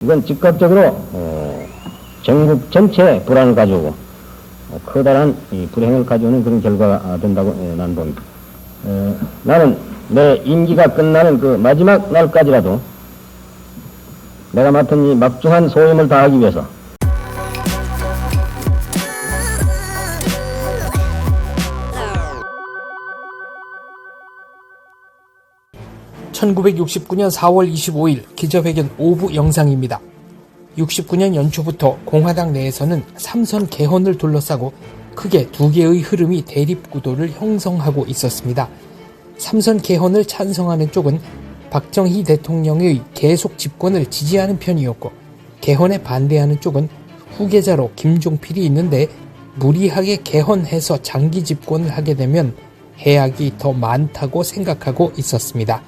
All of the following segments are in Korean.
이건 즉각적으로 전국 전체에 불안을 가져오고 커다란 이 불행을 가져오는 그런 결과가 된다고 나는 봅니다. 나는 내 임기가 끝나는 그 마지막 날까지라도 내가 맡은 이 막중한 소임을 다하기 위해서 1969년 4월 25일 기자회견 5부 영상입니다. 69년 연초부터 공화당 내에서는 삼선 개헌을 둘러싸고 크게 두 개의 흐름이 대립구도를 형성하고 있었습니다. 삼선 개헌을 찬성하는 쪽은 박정희 대통령의 계속 집권을 지지하는 편이었고, 개헌에 반대하는 쪽은 후계자로 김종필이 있는데 무리하게 개헌해서 장기 집권을 하게 되면 해악이 더 많다고 생각하고 있었습니다.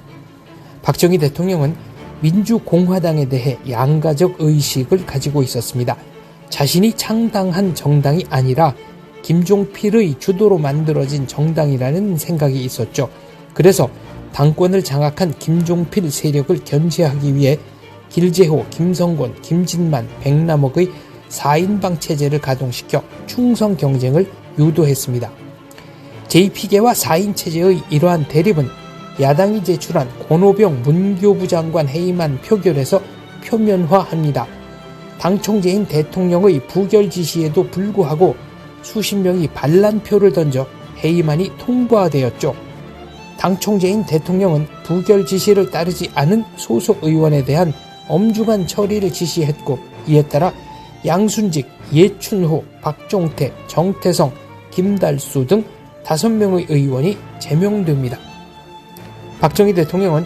박정희 대통령은 민주공화당에 대해 양가적 의식을 가지고 있었습니다. 자신이 창당한 정당이 아니라 김종필의 주도로 만들어진 정당이라는 생각이 있었죠. 그래서 당권을 장악한 김종필 세력을 견제하기 위해 길재호, 김성곤, 김진만, 백남옥의 4인방 체제를 가동시켜 충성 경쟁을 유도했습니다. 제2피계와 4인 체제의 이러한 대립은 야당이 제출한 권오병 문교부 장관 해임안 표결에서 표면화합니다. 당 총재인 대통령의 부결 지시에도 불구하고 수십 명이 반란표를 던져 해임안이 통과되었죠. 당 총재인 대통령은 부결 지시를 따르지 않은 소속 의원에 대한 엄중한 처리를 지시했고, 이에 따라 양순직, 예춘호, 박종태, 정태성, 김달수 등 5명의 의원이 제명됩니다. 박정희 대통령은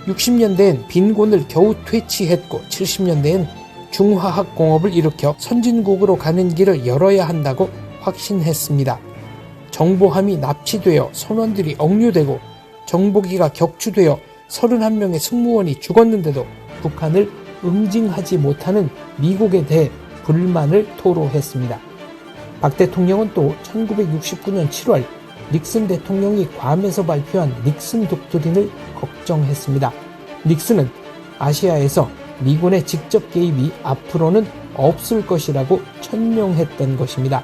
60년대엔 빈곤을 겨우 퇴치했고 70년대엔 중화학공업을 일으켜 선진국으로 가는 길을 열어야 한다고 확신했습니다. 정보함이 납치되어 선원들이 억류되고 정보기가 격추되어 31명의 승무원이 죽었는데도 북한을 응징하지 못하는 미국에 대해 불만을 토로했습니다. 박 대통령은 또 1969년 7월 닉슨 대통령이 괌에서 발표한 닉슨 독트린을 걱정했습니다. 닉슨은 아시아에서 미군의 직접 개입이 앞으로는 없을 것이라고 천명했던 것입니다.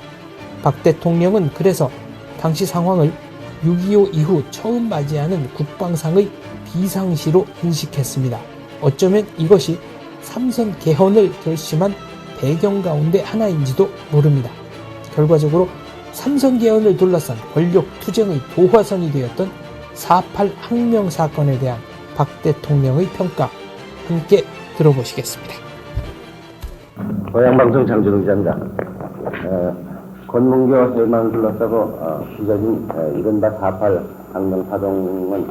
박 대통령은 그래서 당시 상황을 6.25 이후 처음 맞이하는 국방상의 비상시로 인식했습니다. 어쩌면 이것이 삼선 개헌을 결심한 배경 가운데 하나인지도 모릅니다. 결과적으로 삼선 개헌을 둘러싼 권력 투쟁의 도화선이 되었던 4.8 항명 사건에 대한 박 대통령의 평가 함께 들어보시겠습니다. 고향방송 장준호 기자입니다. 권문교 해임안을 둘러싸고 빚어진 이른바 4.8 항명 파동은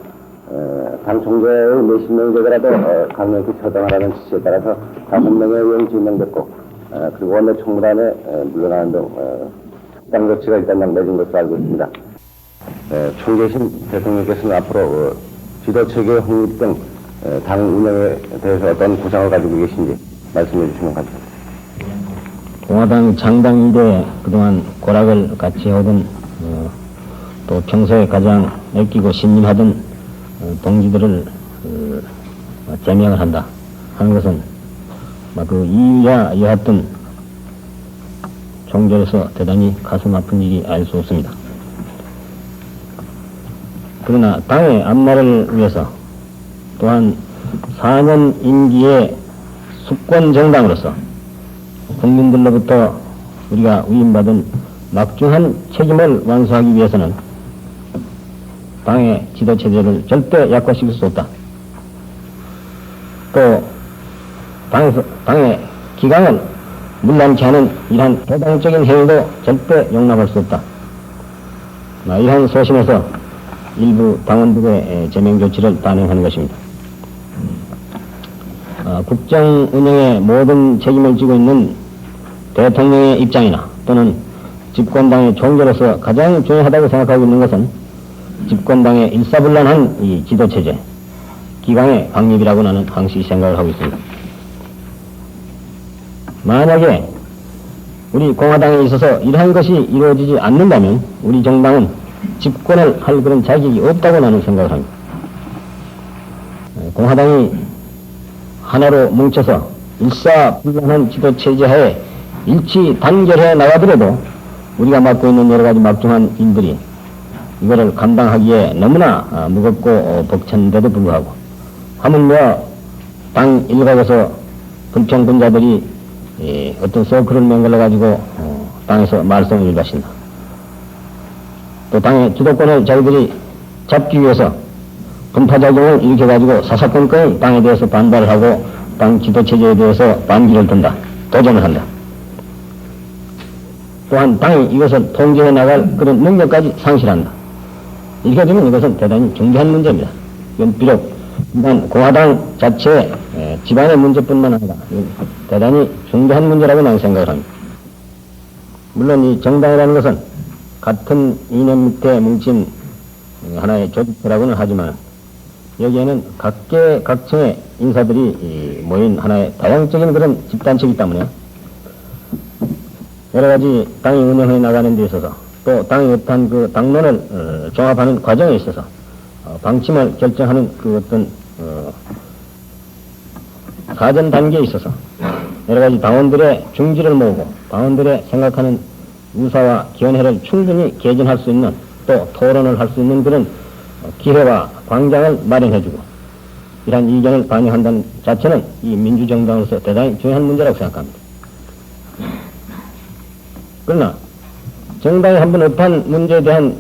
당 총재의 몇십 명이 되더라도 강력히 처단하라는 지시에 따라서 5명의 의원이 지명됐고, 그리고 원내 총무단에 물러나는 등 당 조치가 일단 맺은 것으로 알고 있습니다. 총재신 대통령께서는 앞으로 지도체계 확립 등 당 운영에 대해서 어떤 구상을 가지고 계신지 말씀해 주시면 감사합니다. 공화당 창당 이래 그동안 고락을 같이 해오던 또 평소에 가장 아끼고 신임하던 동지들을 제명을 한다 하는 것은 그 이유야 여하튼 총재로서 대단히 가슴 아픈 일이 알 수 없습니다. 그러나 당의 앞날을 위해서 또한 4년 임기의 수권 정당으로서 국민들로부터 우리가 위임받은 막중한 책임을 완수하기 위해서는 당의 지도체제를 절대 약화시킬 수 없다. 또 당의 기강을 문란치 않은 이러한 해당적인 행위도 절대 용납할 수 없다. 이러한 소신에서 일부 당원들의 제명 조치를 단행하는 것입니다. 국정 운영의 모든 책임을 지고 있는 대통령의 입장이나 또는 집권당의 총재로서 가장 중요하다고 생각하고 있는 것은 집권당의 일사불란한 이 지도체제, 기강의 확립이라고 나는 항시 생각을 하고 있습니다. 만약에 우리 공화당에 있어서 이러한 것이 이루어지지 않는다면 우리 정당은 집권을 할 그런 자격이 없다고 나는 생각을 합니다. 공화당이 하나로 뭉쳐서 일사불란한 지도체제 하에 일치 단결해 나가더라도 우리가 맡고 있는 여러 가지 막중한 일들이 이거를 감당하기에 너무나 무겁고 벅찬데도 불구하고 하물며 당 일각에서 불평분자들이 어떤 서클을 맹글러 가지고 당에서 말썽을 일으킨다. 또 당의 주도권을 자기들이 잡기 위해서 분파작용을 일으켜가지고 사사건건 당에 대해서 반발을 하고 당 지도체제에 대해서 반기를 든다. 도전을 한다. 또한 당이 이것을 통제해 나갈 그런 능력까지 상실한다. 이렇게 되면 이것은 대단히 중대한 문제입니다. 이건 비록 일단 공화당 자체의 집안의 문제뿐만 아니라 대단히 중대한 문제라고 나는 생각을 합니다. 물론 이 정당이라는 것은 같은 이념 밑에 뭉친 하나의 조직이라고는 하지만 여기에는 각계각층의 인사들이 모인 하나의 다양적인 그런 집단체이기 때문에 여러 가지 당이 운영해 나가는 데 있어서 또 당의 어떤 그 당론을 종합하는 과정에 있어서 방침을 결정하는 그 어떤 사전 단계에 있어서 여러 가지 당원들의 중지를 모으고 당원들의 생각하는 유사와 견해를 충분히 개진할 수 있는 또 토론을 할 수 있는 그런 기회와 광장을 마련해주고 이러한 이견을 반영한다는 자체는 이 민주정당으로서 대단히 중요한 문제라고 생각합니다. 그러나 정당이 한번 업한 문제에 대한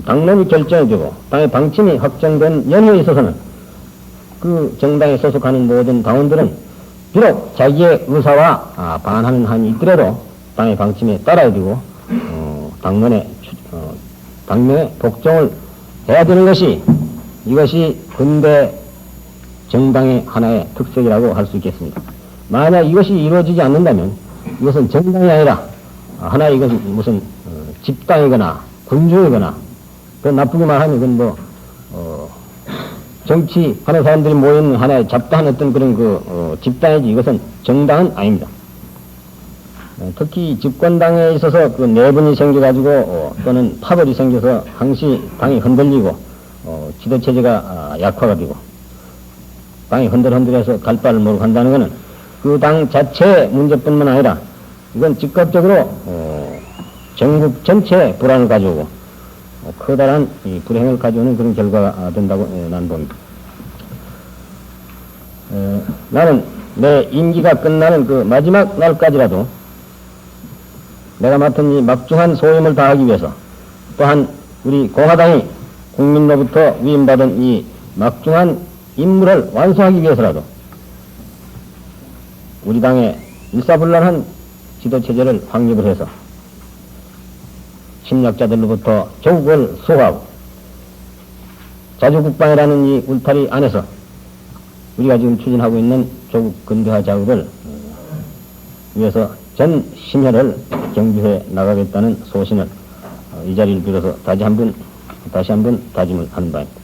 당론이 결정해지고 당의 방침이 확정된 연후에 있어서는 그 정당에 소속하는 모든 당원들은 비록 자기의 의사와 반하는 한이 있더라도 당의 방침에 따라야 되고 당론에 복종을 해야 되는 것이 이것이 근대 정당의 하나의 특색이라고 할 수 있겠습니다. 만약 이것이 이루어지지 않는다면 이것은 정당이 아니라 하나의 이것은 무슨 집단이거나 군중이거나 그 나쁘게 말하면 이건 정치하는 사람들이 모인 하나의 잡다한 어떤 그런 집단이지 이것은 정당은 아닙니다. 특히 집권당에 있어서 그 내분이 생겨가지고 또는 파벌이 생겨서 항시 당이 흔들리고 지도체제가 약화가 되고 당이 흔들흔들해서 갈 바를 모르고 한다는 것은 그 당 자체의 문제뿐만 아니라 이건 즉각적으로 전국 전체에 불안을 가져오고 커다란 이 불행을 가져오는 그런 결과가 된다고 나는 봅니다. 나는 내 임기가 끝나는 그 마지막 날까지라도 내가 맡은 이 막중한 소임을 다하기 위해서 또한 우리 공화당이 국민로부터 위임받은 이 막중한 임무를 완수하기 위해서라도 우리 당의 일사불란한 지도체제를 확립을 해서 침략자들로부터 조국을 수호하고 자주국방이라는 이 울타리 안에서 우리가 지금 추진하고 있는 조국 근대화 작업을 위해서 전 심혈을 경주해 나가겠다는 소신을 이 자리를 빌어서 다시 한번 다짐을 하는 바입니다.